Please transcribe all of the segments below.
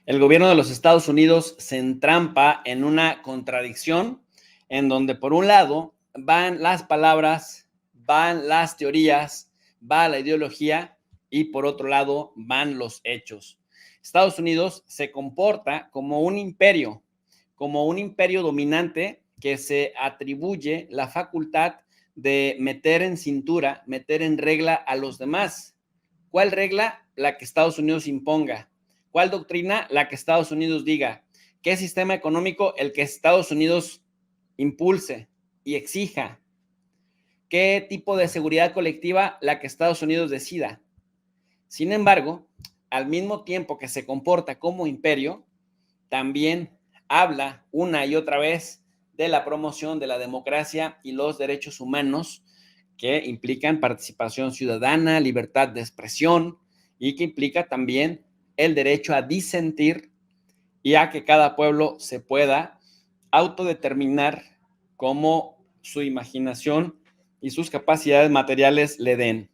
El gobierno de los Estados Unidos se entrampa en una contradicción en donde por un lado van las palabras, van las teorías, va la ideología y por otro lado van los hechos. Estados Unidos se comporta como un imperio dominante que se atribuye la facultad de meter en cintura, meter en regla a los demás. ¿Cuál regla? La que Estados Unidos imponga. ¿Cuál doctrina? La que Estados Unidos diga. ¿Qué sistema económico? El que Estados Unidos impulse y exija. ¿Qué tipo de seguridad colectiva? La que Estados Unidos decida. Sin embargo, al mismo tiempo que se comporta como imperio, también habla una y otra vez de la promoción de la democracia y los derechos humanos que implican participación ciudadana, libertad de expresión y que implica también el derecho a disentir y a que cada pueblo se pueda autodeterminar como su imaginación y sus capacidades materiales le den.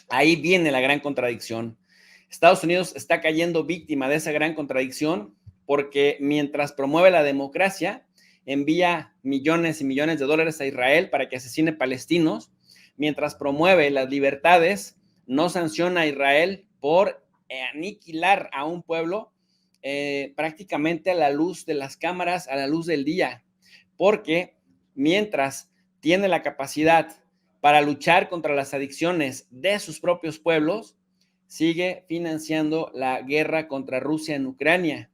Ahí viene la gran contradicción. Estados Unidos está cayendo víctima de esa gran contradicción porque mientras promueve la democracia, envía millones y millones de dólares a Israel para que asesine palestinos, mientras promueve las libertades, no sanciona a Israel por aniquilar a un pueblo prácticamente a la luz de las cámaras, a la luz del día, porque mientras tiene la capacidad para luchar contra las adicciones de sus propios pueblos, sigue financiando la guerra contra Rusia en Ucrania,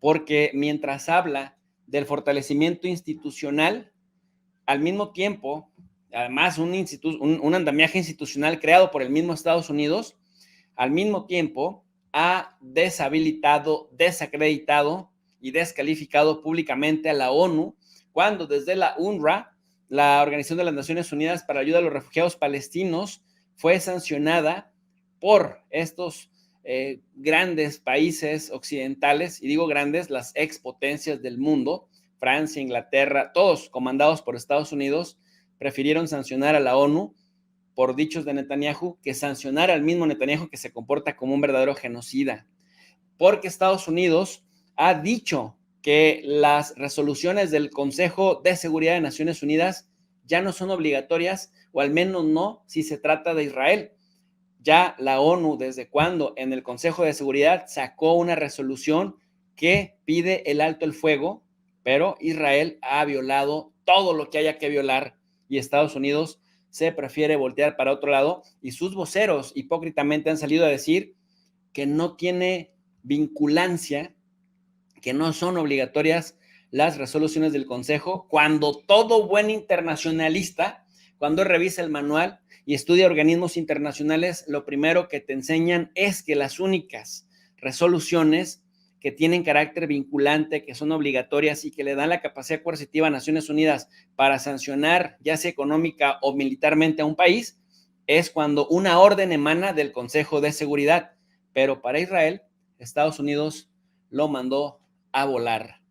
porque mientras habla del fortalecimiento institucional, al mismo tiempo, además un andamiaje institucional creado por el mismo Estados Unidos, al mismo tiempo ha deshabilitado, desacreditado y descalificado públicamente a la ONU, cuando desde la UNRWA, la Organización de las Naciones Unidas para la Ayuda a los Refugiados Palestinos, fue sancionada por estos grandes países occidentales, y digo grandes, las expotencias del mundo, Francia, Inglaterra, todos comandados por Estados Unidos, prefirieron sancionar a la ONU por dichos de Netanyahu que sancionar al mismo Netanyahu que se comporta como un verdadero genocida. Porque Estados Unidos ha dicho que las resoluciones del Consejo de Seguridad de Naciones Unidas ya no son obligatorias, o al menos no si se trata de Israel. Ya la ONU, ¿desde cuándo? En el Consejo de Seguridad sacó una resolución que pide el alto el fuego, pero Israel ha violado todo lo que haya que violar y Estados Unidos se prefiere voltear para otro lado, y sus voceros hipócritamente han salido a decir que no tiene vinculancia, que no son obligatorias las resoluciones del Consejo, cuando todo buen internacionalista, cuando revisa el manual y estudia organismos internacionales, lo primero que te enseñan es que las únicas resoluciones que tienen carácter vinculante, que son obligatorias y que le dan la capacidad coercitiva a Naciones Unidas para sancionar, ya sea económica o militarmente, a un país, es cuando una orden emana del Consejo de Seguridad. Pero para Israel, Estados Unidos lo mandó a volar.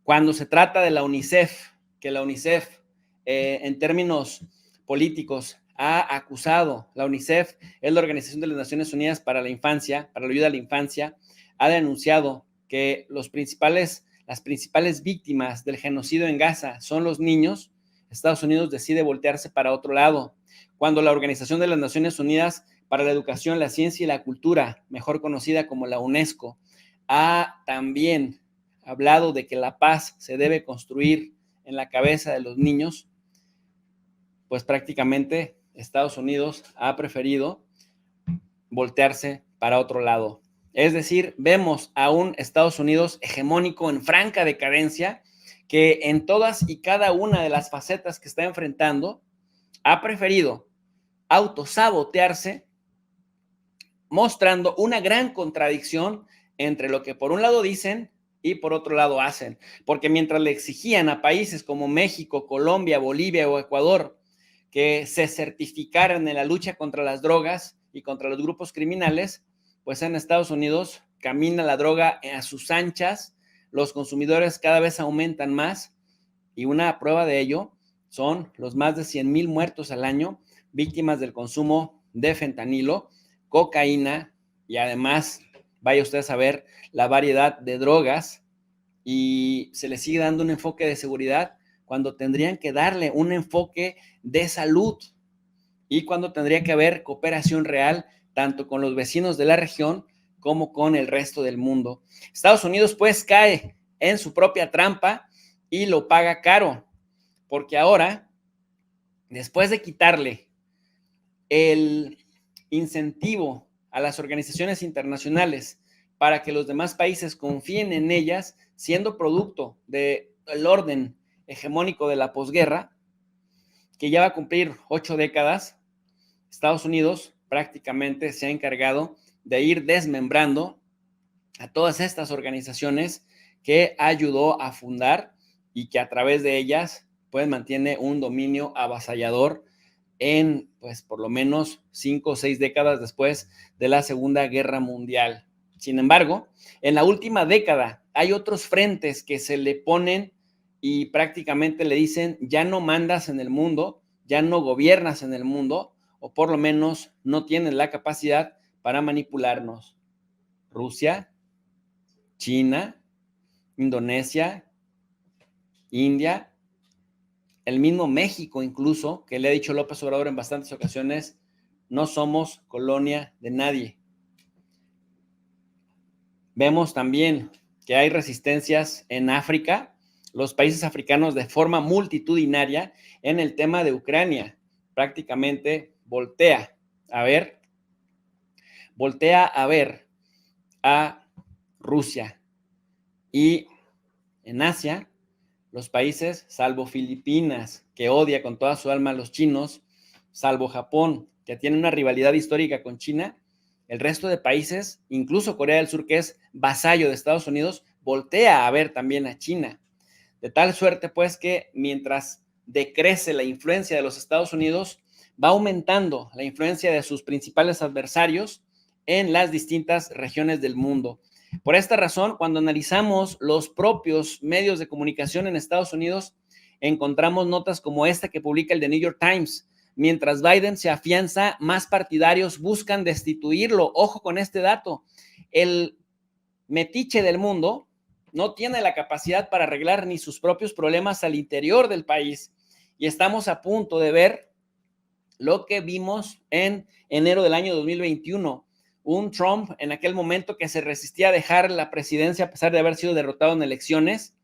Cuando se trata de la UNICEF, que la UNICEF, en términos políticos, ha acusado, la UNICEF es la Organización de las Naciones Unidas para la Infancia, para la ayuda a la infancia, ha denunciado que las principales víctimas del genocidio en Gaza son los niños. Estados Unidos decide voltearse para otro lado. Cuando la Organización de las Naciones Unidas para la Educación, la Ciencia y la Cultura, mejor conocida como la UNESCO, ha también hablado de que la paz se debe construir en la cabeza de los niños, pues prácticamente Estados Unidos ha preferido voltearse para otro lado. Es decir, vemos a un Estados Unidos hegemónico en franca decadencia, que en todas y cada una de las facetas que está enfrentando ha preferido autosabotearse, mostrando una gran contradicción entre lo que por un lado dicen y por otro lado hacen. Porque mientras le exigían a países como México, Colombia, Bolivia o Ecuador que se certificaran en la lucha contra las drogas y contra los grupos criminales, pues en Estados Unidos camina la droga a sus anchas, los consumidores cada vez aumentan más, y una prueba de ello son los más de 100,000 muertos al año víctimas del consumo de fentanilo, cocaína y además vaya usted a saber la variedad de drogas, y se le sigue dando un enfoque de seguridad cuando tendrían que darle un enfoque de salud y cuando tendría que haber cooperación real tanto con los vecinos de la región como con el resto del mundo. Estados Unidos pues cae en su propia trampa y lo paga caro, porque ahora, después de quitarle el incentivo a las organizaciones internacionales para que los demás países confíen en ellas, siendo producto del orden hegemónico de la posguerra, que ya va a cumplir 8 décadas, Estados Unidos prácticamente se ha encargado de ir desmembrando a todas estas organizaciones que ayudó a fundar y que a través de ellas pues mantiene un dominio avasallador en, pues, por lo menos 5 o 6 décadas después de la Segunda Guerra Mundial. Sin embargo, en la última década hay otros frentes que se le ponen y prácticamente le dicen, ya no mandas en el mundo, ya no gobiernas en el mundo, o por lo menos no tienes la capacidad para manipularnos. Rusia, China, Indonesia, India, el mismo México incluso, que le ha dicho López Obrador en bastantes ocasiones, no somos colonia de nadie. Vemos también que hay resistencias en África, los países africanos de forma multitudinaria en el tema de Ucrania. Prácticamente voltea a ver a Rusia. Y en Asia, los países, salvo Filipinas, que odia con toda su alma a los chinos, salvo Japón, que tiene una rivalidad histórica con China, el resto de países, incluso Corea del Sur, que es vasallo de Estados Unidos, voltea a ver también a China. De tal suerte, pues, que mientras decrece la influencia de los Estados Unidos, va aumentando la influencia de sus principales adversarios en las distintas regiones del mundo. Por esta razón, cuando analizamos los propios medios de comunicación en Estados Unidos, encontramos notas como esta que publica el The New York Times. Mientras Biden se afianza, más partidarios buscan destituirlo. Ojo con este dato. El metiche del mundo no tiene la capacidad para arreglar ni sus propios problemas al interior del país. Y estamos a punto de ver lo que vimos en enero del año 2021. Un Trump en aquel momento que se resistía a dejar la presidencia a pesar de haber sido derrotado en elecciones.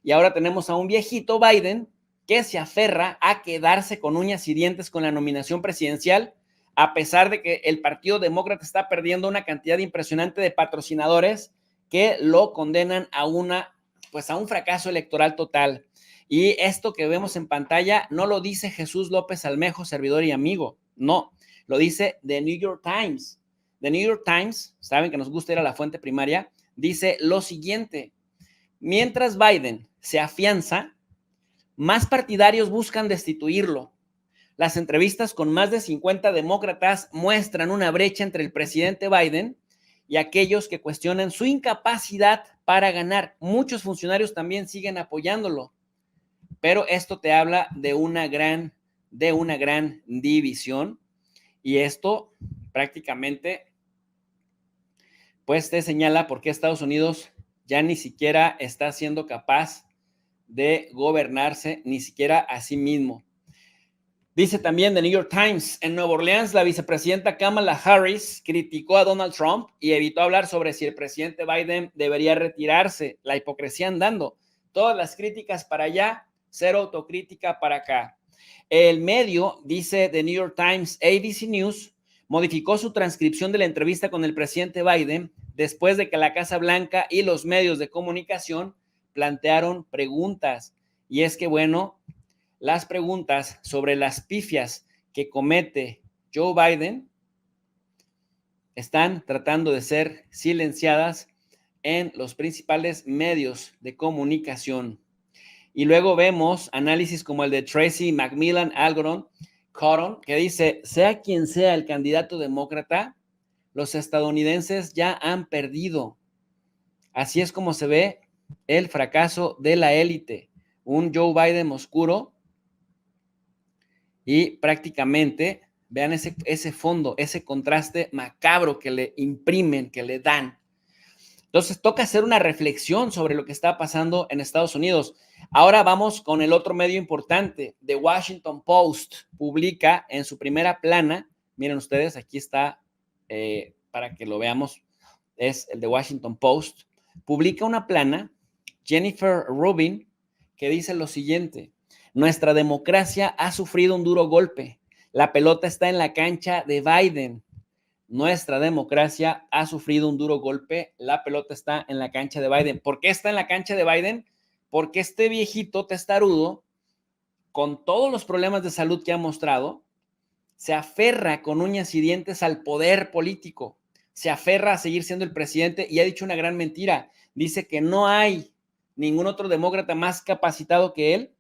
Y ahora tenemos a un viejito Biden que se aferra a quedarse con uñas y dientes con la nominación presidencial, a pesar de que el Partido Demócrata está perdiendo una cantidad impresionante de patrocinadores que lo condenan a un fracaso electoral total. Y esto que vemos en pantalla no lo dice Jesús López Almejo, servidor y amigo, no, lo dice The New York Times. The New York Times, saben que nos gusta ir a la fuente primaria, dice lo siguiente: mientras Biden se afianza, más partidarios buscan destituirlo. Las entrevistas con más de 50 demócratas muestran una brecha entre el presidente Biden y aquellos que cuestionan su incapacidad para ganar. Muchos funcionarios también siguen apoyándolo, pero esto te habla de una gran división, y esto prácticamente pues te señala por qué Estados Unidos ya ni siquiera está siendo capaz de gobernarse ni siquiera a sí mismo. Dice también The New York Times, en Nueva Orleans, la vicepresidenta Kamala Harris criticó a Donald Trump y evitó hablar sobre si el presidente Biden debería retirarse. La hipocresía andando. Todas las críticas para allá, cero autocrítica para acá. El medio, dice The New York Times, ABC News, modificó su transcripción de la entrevista con el presidente Biden después de que la Casa Blanca y los medios de comunicación plantearon preguntas. Y es que, bueno, las preguntas sobre las pifias que comete Joe Biden están tratando de ser silenciadas en los principales medios de comunicación. Y luego vemos análisis como el de Tracy McMillan Algoron, que dice, sea quien sea el candidato demócrata, los estadounidenses ya han perdido. Así es como se ve el fracaso de la élite. Un Joe Biden oscuro. Y prácticamente, vean ese fondo, ese contraste macabro que le imprimen, que le dan. Entonces, toca hacer una reflexión sobre lo que está pasando en Estados Unidos. Ahora vamos con el otro medio importante. The Washington Post publica en su primera plana, miren ustedes, aquí está, para que lo veamos, es el The Washington Post, publica una plana, Jennifer Rubin, que dice lo siguiente: nuestra democracia ha sufrido un duro golpe. La pelota está en la cancha de Biden. Nuestra democracia ha sufrido un duro golpe. La pelota está en la cancha de Biden. ¿Por qué está en la cancha de Biden? Porque este viejito testarudo, con todos los problemas de salud que ha mostrado, se aferra con uñas y dientes al poder político. Se aferra a seguir siendo el presidente y ha dicho una gran mentira. Dice que no hay ningún otro demócrata más capacitado que él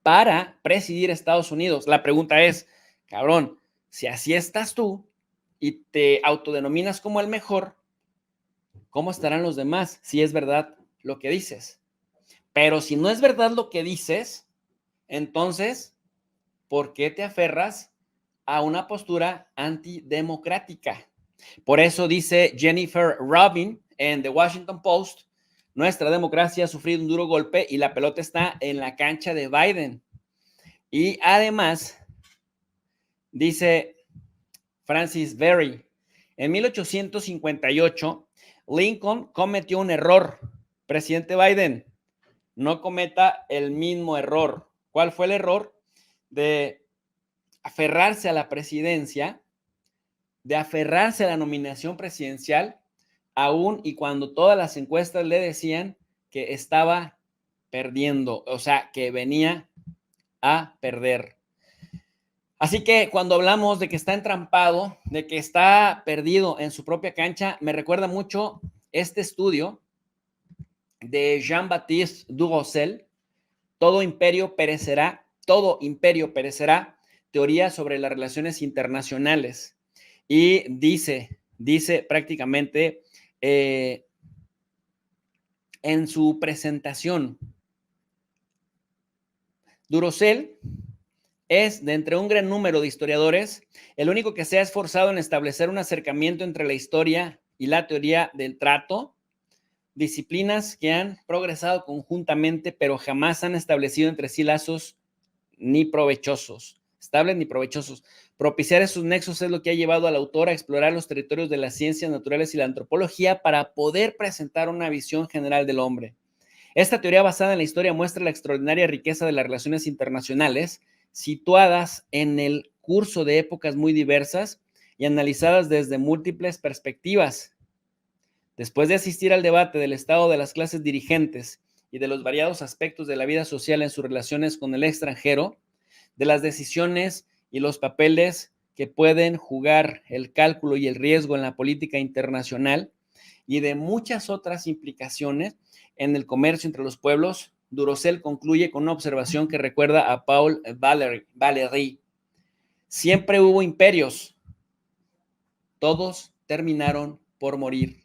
para presidir Estados Unidos. La pregunta es, cabrón, si así estás tú y te autodenominas como el mejor, ¿cómo estarán los demás si es verdad lo que dices? Pero si no es verdad lo que dices, entonces, ¿por qué te aferras a una postura antidemocrática? Por eso dice Jennifer Rubin en The Washington Post, nuestra democracia ha sufrido un duro golpe y la pelota está en la cancha de Biden. Y además, dice Francis Berry, en 1858, Lincoln cometió un error. Presidente Biden, no cometa el mismo error. ¿Cuál fue el error? De aferrarse a la presidencia, de aferrarse a la nominación presidencial, aún y cuando todas las encuestas le decían que estaba perdiendo, o sea, que venía a perder. Así que cuando hablamos de que está entrampado, de que está perdido en su propia cancha, me recuerda mucho este estudio de Jean-Baptiste Durossel, Todo imperio perecerá, teoría sobre las relaciones internacionales. Y dice prácticamente en su presentación, Durossel es, de entre un gran número de historiadores, el único que se ha esforzado en establecer un acercamiento entre la historia y la teoría del trato, disciplinas que han progresado conjuntamente, pero jamás han establecido entre sí lazos ni provechosos, estables ni provechosos. Propiciar esos nexos es lo que ha llevado al autor a explorar los territorios de las ciencias naturales y la antropología para poder presentar una visión general del hombre. Esta teoría basada en la historia muestra la extraordinaria riqueza de las relaciones internacionales, situadas en el curso de épocas muy diversas y analizadas desde múltiples perspectivas. Después de asistir al debate del estado de las clases dirigentes y de los variados aspectos de la vida social en sus relaciones con el extranjero, de las decisiones y los papeles que pueden jugar el cálculo y el riesgo en la política internacional y de muchas otras implicaciones en el comercio entre los pueblos, Durossel concluye con una observación que recuerda a Paul Valéry. Siempre hubo imperios, todos terminaron por morir.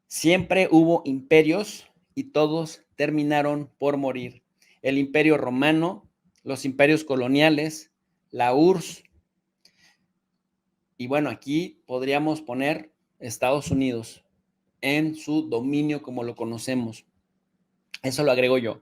Siempre hubo imperios y todos terminaron por morir. El imperio romano, los imperios coloniales, la URSS, y bueno, aquí podríamos poner Estados Unidos en su dominio como lo conocemos. Eso lo agrego yo.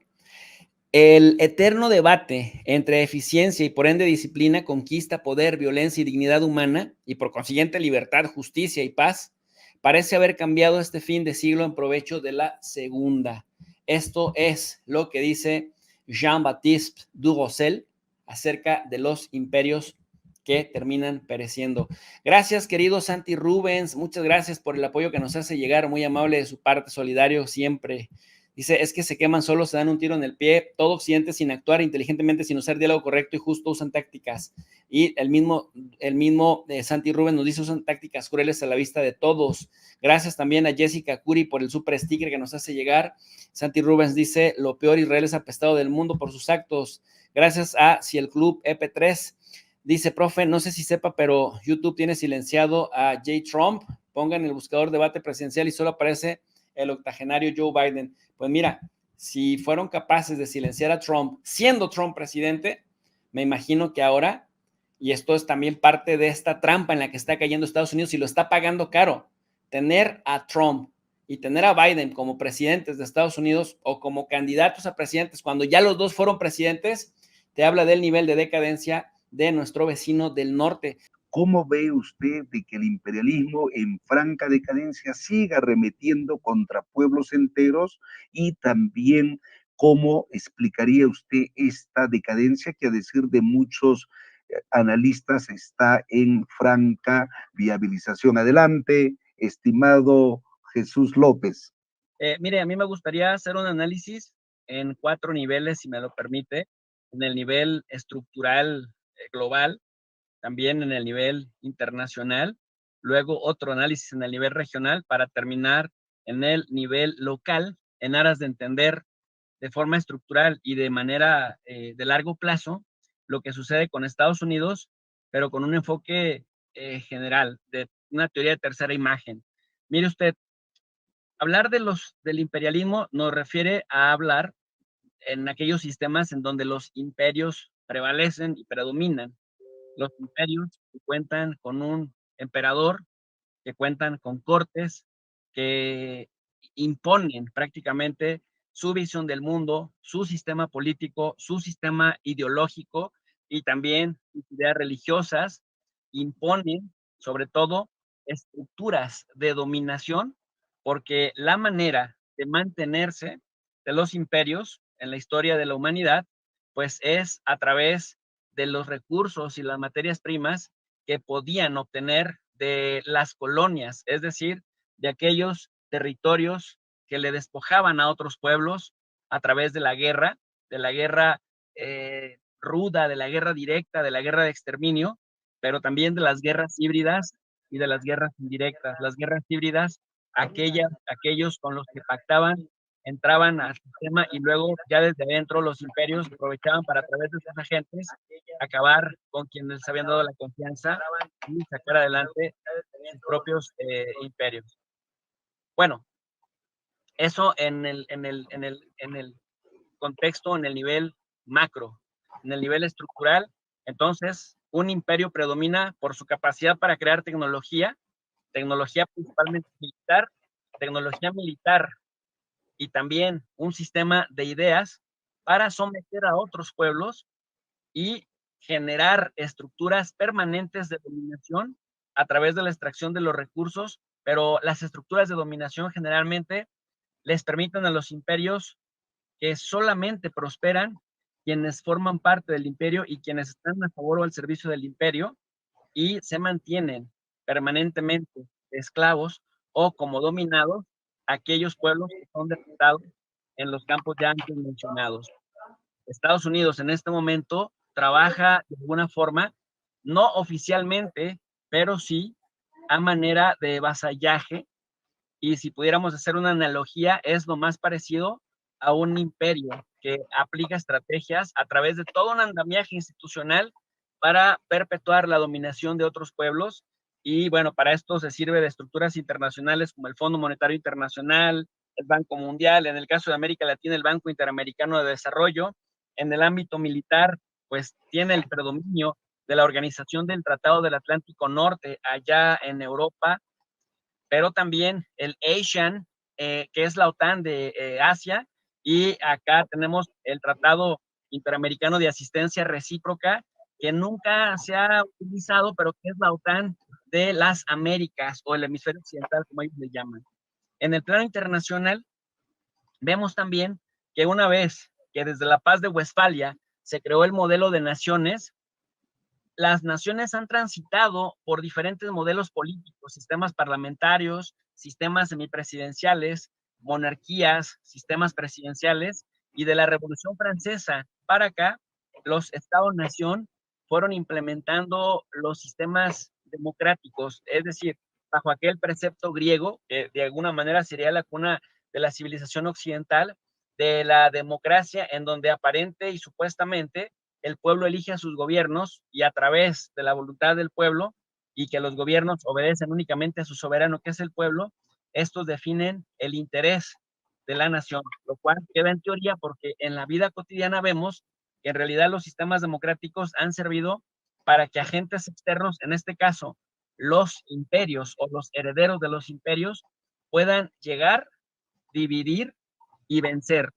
El eterno debate entre eficiencia y por ende disciplina, conquista, poder, violencia y dignidad humana, y por consiguiente libertad, justicia y paz, parece haber cambiado este fin de siglo en provecho de la segunda. Esto es lo que dice Jean-Baptiste Durossel acerca de los imperios que terminan pereciendo. Gracias, querido Santi Rubens. Muchas gracias por el apoyo que nos hace llegar. Muy amable de su parte, solidario siempre. Dice, es que se queman solos, se dan un tiro en el pie, todo occidente sin actuar inteligentemente, sin usar diálogo correcto y justo, usan tácticas. Y el mismo Santi Rubens nos dice, usan tácticas crueles a la vista de todos. Gracias también a Jessica Curi por el super sticker que nos hace llegar. Santi Rubens dice, lo peor, Israel es apestado del mundo por sus actos. Gracias a Si el Club EP3. Dice, profe, no sé si sepa, pero YouTube tiene silenciado a J. Trump. Pongan en el buscador debate presidencial y solo aparece el octogenario Joe Biden. Pues mira, si fueron capaces de silenciar a Trump, siendo Trump presidente, me imagino que ahora, y esto es también parte de esta trampa en la que está cayendo Estados Unidos y lo está pagando caro, tener a Trump y tener a Biden como presidentes de Estados Unidos o como candidatos a presidentes, cuando ya los dos fueron presidentes, te habla del nivel de decadencia de nuestro vecino del norte. ¿Cómo ve usted de que el imperialismo en franca decadencia siga arremetiendo contra pueblos enteros? Y también, ¿cómo explicaría usted esta decadencia que, a decir de muchos analistas, está en franca viabilización? Adelante, estimado Jesús López. Mire, a mí me gustaría hacer un análisis en 4 niveles, si me lo permite, en el nivel estructural global, también en el nivel internacional, luego otro análisis en el nivel regional para terminar en el nivel local, en aras de entender de forma estructural y de manera de largo plazo lo que sucede con Estados Unidos, pero con un enfoque general, de una teoría de tercera imagen. Mire usted, hablar del imperialismo nos refiere a hablar en aquellos sistemas en donde los imperios prevalecen y predominan. Los imperios que cuentan con un emperador, que cuentan con cortes, que imponen prácticamente su visión del mundo, su sistema político, su sistema ideológico y también sus ideas religiosas, imponen sobre todo estructuras de dominación, porque la manera de mantenerse de los imperios en la historia de la humanidad, pues es a través de los recursos y las materias primas que podían obtener de las colonias, es decir, de aquellos territorios que le despojaban a otros pueblos a través de la guerra ruda, de la guerra directa, de la guerra de exterminio, pero también de las guerras híbridas y de las guerras indirectas. Las guerras híbridas, aquellos con los que pactaban, entraban al sistema y luego ya desde adentro los imperios aprovechaban para a través de sus agentes acabar con quienes habían dado la confianza y sacar adelante sus propios imperios. Bueno, eso en el contexto, en el nivel macro, en el nivel estructural. Entonces, un imperio predomina por su capacidad para crear tecnología principalmente tecnología militar y también un sistema de ideas para someter a otros pueblos y generar estructuras permanentes de dominación a través de la extracción de los recursos, pero las estructuras de dominación generalmente les permiten a los imperios que solamente prosperan quienes forman parte del imperio y quienes están a favor o al servicio del imperio y se mantienen permanentemente esclavos o como dominados aquellos pueblos que son derrotados en los campos ya antes mencionados. Estados Unidos en este momento trabaja de alguna forma, no oficialmente, pero sí a manera de vasallaje, y si pudiéramos hacer una analogía, es lo más parecido a un imperio que aplica estrategias a través de todo un andamiaje institucional para perpetuar la dominación de otros pueblos. Y bueno, para esto se sirve de estructuras internacionales como el Fondo Monetario Internacional, el Banco Mundial, en el caso de América Latina, el Banco Interamericano de Desarrollo. En el ámbito militar, pues tiene el predominio de la Organización del Tratado del Atlántico Norte allá en Europa, pero también el ASEAN, que es la OTAN de Asia, y acá tenemos el Tratado Interamericano de Asistencia Recíproca, que nunca se ha utilizado, pero que es la OTAN de las Américas o el hemisferio occidental, como ellos le llaman. En el plano internacional, vemos también que una vez que desde la Paz de Westfalia se creó el modelo de naciones, las naciones han transitado por diferentes modelos políticos, sistemas parlamentarios, sistemas semipresidenciales, monarquías, sistemas presidenciales, y de la Revolución Francesa para acá, los Estados-nación fueron implementando los sistemas democráticos, es decir, bajo aquel precepto griego, que de alguna manera sería la cuna de la civilización occidental, de la democracia, en donde aparente y supuestamente el pueblo elige a sus gobiernos y a través de la voluntad del pueblo y que los gobiernos obedecen únicamente a su soberano, que es el pueblo, estos definen el interés de la nación, lo cual queda en teoría porque en la vida cotidiana vemos que en realidad los sistemas democráticos han servido para que agentes externos, en este caso los imperios o los herederos de los imperios puedan llegar, dividir y vencer.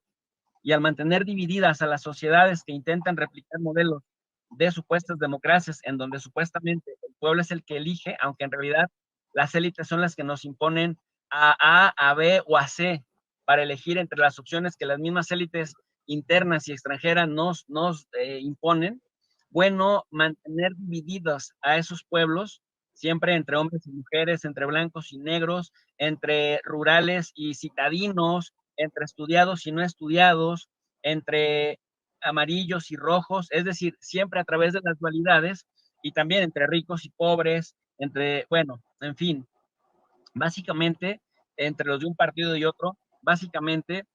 Y al mantener divididas a las sociedades que intentan replicar modelos de supuestas democracias en donde supuestamente el pueblo es el que elige, aunque en realidad las élites son las que nos imponen a B o a C para elegir entre las opciones que las mismas élites internas y extranjeras nos imponen. Bueno, mantener divididos a esos pueblos, siempre entre hombres y mujeres, entre blancos y negros, entre rurales y citadinos, entre estudiados y no estudiados, entre amarillos y rojos, es decir, siempre a través de las dualidades y también entre ricos y pobres, entre, bueno, en fin, básicamente entre los de un partido y otro, básicamente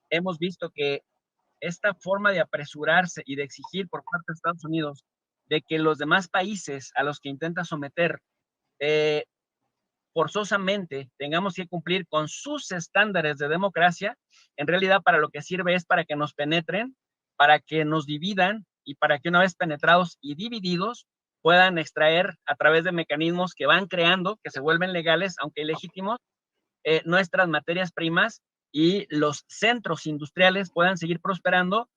hemos visto que esta forma de apresurarse y de exigir por parte de Estados Unidos de que los demás países a los que intenta someter forzosamente tengamos que cumplir con sus estándares de democracia, en realidad para lo que sirve es para que nos penetren, para que nos dividan y para que una vez penetrados y divididos puedan extraer a través de mecanismos que van creando, que se vuelven legales, aunque ilegítimos, nuestras materias primas y los centros industriales puedan seguir prosperando,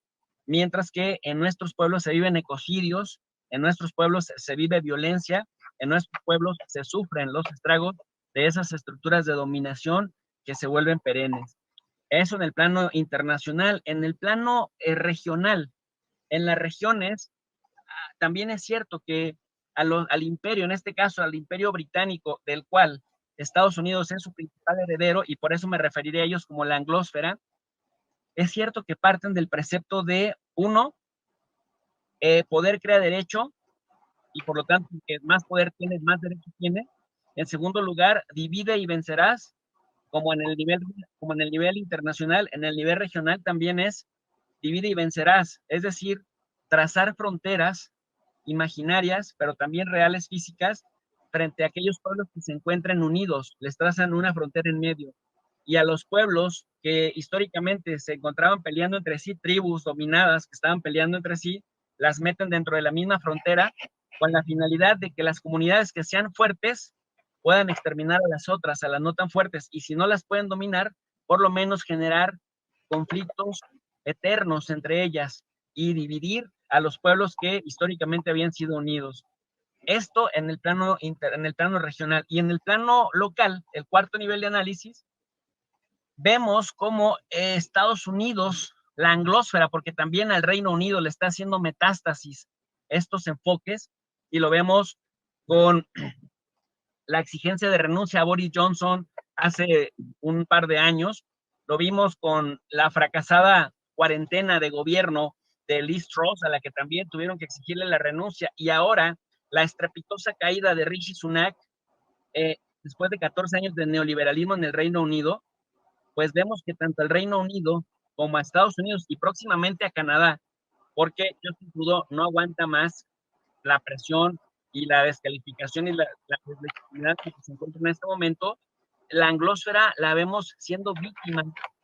mientras que en nuestros pueblos se viven ecocidios, en nuestros pueblos se vive violencia, en nuestros pueblos se sufren los estragos de esas estructuras de dominación que se vuelven perennes. Eso en el plano internacional. En el plano regional, en las regiones, también es cierto que al imperio, en este caso al imperio británico, del cual Estados Unidos es su principal heredero, y por eso me referiré a ellos como la anglósfera, es cierto que parten del precepto de, uno, poder crea derecho, y por lo tanto, que más poder tiene, más derecho tiene. En segundo lugar, divide y vencerás, como en el nivel internacional, en el nivel regional también es divide y vencerás, es decir, trazar fronteras imaginarias, pero también reales físicas, frente a aquellos pueblos que se encuentran unidos, les trazan una frontera en medio. Y a los pueblos que históricamente se encontraban peleando entre sí, tribus dominadas que estaban peleando entre sí, las meten dentro de la misma frontera con la finalidad de que las comunidades que sean fuertes puedan exterminar a las otras, a las no tan fuertes, y si no las pueden dominar, por lo menos generar conflictos eternos entre ellas y dividir a los pueblos que históricamente habían sido unidos. Esto en el plano regional. Y en el plano local, el cuarto nivel de análisis, vemos cómo Estados Unidos, la anglósfera, porque también al Reino Unido le está haciendo metástasis estos enfoques, y lo vemos con la exigencia de renuncia a Boris Johnson hace un par de años, lo vimos con la fracasada cuarentena de gobierno de Liz Truss, a la que también tuvieron que exigirle la renuncia, y ahora la estrepitosa caída de Rishi Sunak, después de 14 años de neoliberalismo en el Reino Unido, pues vemos que tanto el Reino Unido como a Estados Unidos y próximamente a Canadá, porque Justin Trudeau no aguanta más la presión y la descalificación y la deslegitimidad que se encuentra en este momento, la anglósfera la vemos siendo víctima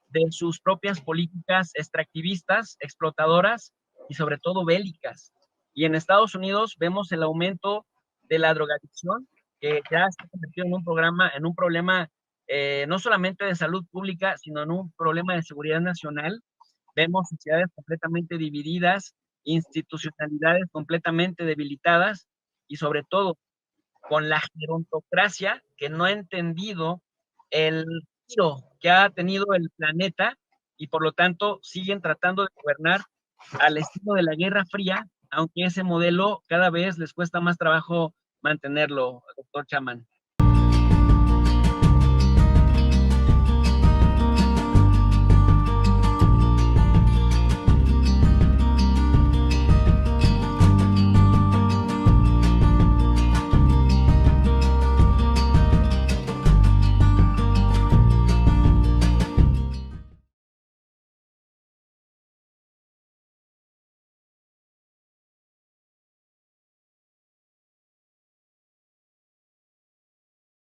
de sus propias políticas extractivistas, explotadoras y sobre todo bélicas. Y en Estados Unidos vemos el aumento de la drogadicción, que ya se ha convertido en un problema no solamente de salud pública, sino en un problema de seguridad nacional. Vemos sociedades completamente divididas, institucionalidades completamente debilitadas y sobre todo con la gerontocracia que no ha entendido el giro que ha tenido el planeta y por lo tanto siguen tratando de gobernar al estilo de la Guerra Fría, aunque ese modelo cada vez les cuesta más trabajo mantenerlo, doctor Chamán.